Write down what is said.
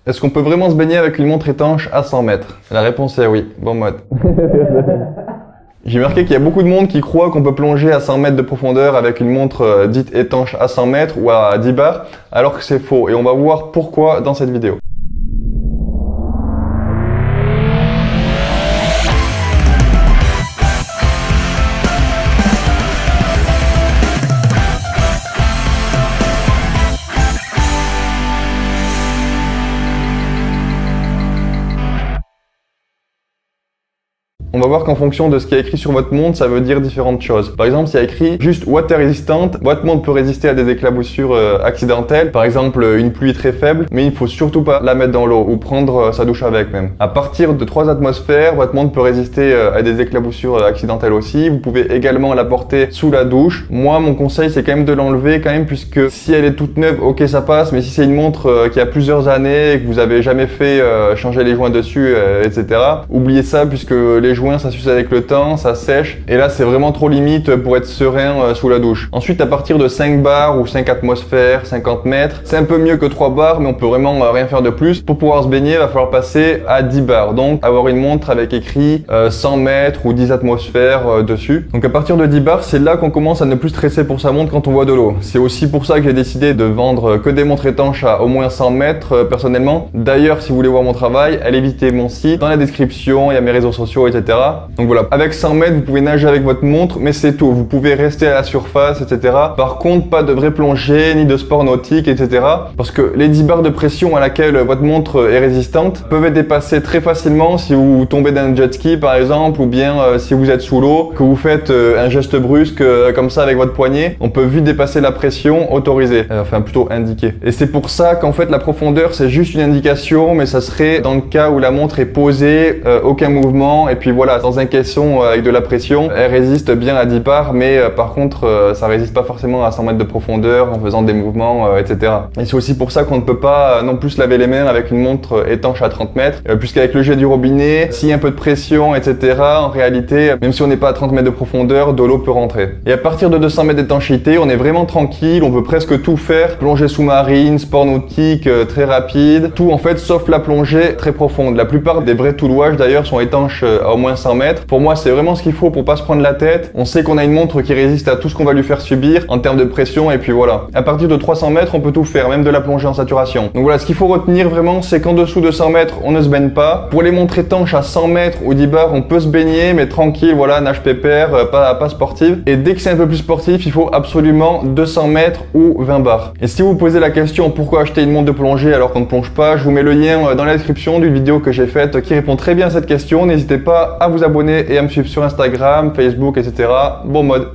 Est-ce qu'on peut vraiment se baigner avec une montre étanche à 100 mètres? La réponse est oui. Bon mode. J'ai remarqué qu'il y a beaucoup de monde qui croit qu'on peut plonger à 100 mètres de profondeur avec une montre dite étanche à 100 mètres ou à 10 bars, alors que c'est faux. Et on va voir pourquoi dans cette vidéo. On va voir qu'en fonction de ce qui est écrit sur votre montre, ça veut dire différentes choses. Par exemple, s'il y a écrit juste water resistant, votre montre peut résister à des éclaboussures accidentelles. Par exemple, une pluie très faible, mais il ne faut surtout pas la mettre dans l'eau ou prendre sa douche avec même. À partir de 3 atmosphères, votre montre peut résister à des éclaboussures accidentelles aussi. Vous pouvez également la porter sous la douche. Moi, mon conseil, c'est quand même de l'enlever quand même, puisque si elle est toute neuve, ok, ça passe, mais si c'est une montre qui a plusieurs années et que vous avez jamais fait changer les joints dessus, etc., oubliez ça, puisque les joints ça s'use avec le temps, ça sèche, et là c'est vraiment trop limite pour être serein sous la douche. Ensuite, à partir de 5 bars ou 5 atmosphères, 50 mètres, c'est un peu mieux que 3 bars, mais on peut vraiment rien faire de plus. Pour pouvoir se baigner, il va falloir passer à 10 bars, donc avoir une montre avec écrit 100 mètres ou 10 atmosphères dessus. Donc à partir de 10 bars, c'est là qu'on commence à ne plus stresser pour sa montre quand on voit de l'eau. C'est aussi pour ça que j'ai décidé de vendre que des montres étanches à au moins 100 mètres personnellement. D'ailleurs, si vous voulez voir mon travail, allez visiter mon site, dans la description, il y a mes réseaux sociaux, etc. Donc voilà, avec 100 mètres, vous pouvez nager avec votre montre, mais c'est tout. Vous pouvez rester à la surface, etc. Par contre, pas de vraie plongée, ni de sport nautique, etc. Parce que les 10 bars de pression à laquelle votre montre est résistante peuvent être dépassées très facilement si vous tombez d'un jet ski, par exemple, ou bien si vous êtes sous l'eau, que vous faites un geste brusque comme ça avec votre poignet. On peut vite dépasser la pression autorisée, enfin plutôt indiquée. Et c'est pour ça qu'en fait, la profondeur, c'est juste une indication, mais ça serait dans le cas où la montre est posée, aucun mouvement, et puis voilà, dans un caisson avec de la pression, elle résiste bien à 10 bars, mais par contre, ça résiste pas forcément à 100 mètres de profondeur en faisant des mouvements, etc. Et c'est aussi pour ça qu'on ne peut pas non plus se laver les mains avec une montre étanche à 30 mètres, puisqu'avec le jet du robinet, s'il y a un peu de pression, etc., en réalité, même si on n'est pas à 30 mètres de profondeur, de l'eau peut rentrer. Et à partir de 200 mètres d'étanchéité, on est vraiment tranquille, on peut presque tout faire, plongée sous-marine, sport nautique, très rapide, tout en fait, sauf la plongée très profonde. La plupart des vrais toulouages d'ailleurs sont étanches à au moins 100 mètres. Pour moi, c'est vraiment ce qu'il faut pour pas se prendre la tête. On sait qu'on a une montre qui résiste à tout ce qu'on va lui faire subir en termes de pression, et puis voilà. À partir de 300 mètres, on peut tout faire, même de la plongée en saturation. Donc voilà, ce qu'il faut retenir vraiment, c'est qu'en dessous de 100 mètres, on ne se baigne pas. Pour les montres étanches à 100 mètres ou 10 bars, on peut se baigner, mais tranquille, voilà, nage pépère, pas sportive. Et dès que c'est un peu plus sportif, il faut absolument 200 mètres ou 20 bars. Et si vous posez la question pourquoi acheter une montre de plongée alors qu'on ne plonge pas, je vous mets le lien dans la description d'une vidéo que j'ai faite qui répond très bien à cette question. N'hésitez pas à vous abonner et à me suivre sur Instagram, Facebook, etc. Bon mode.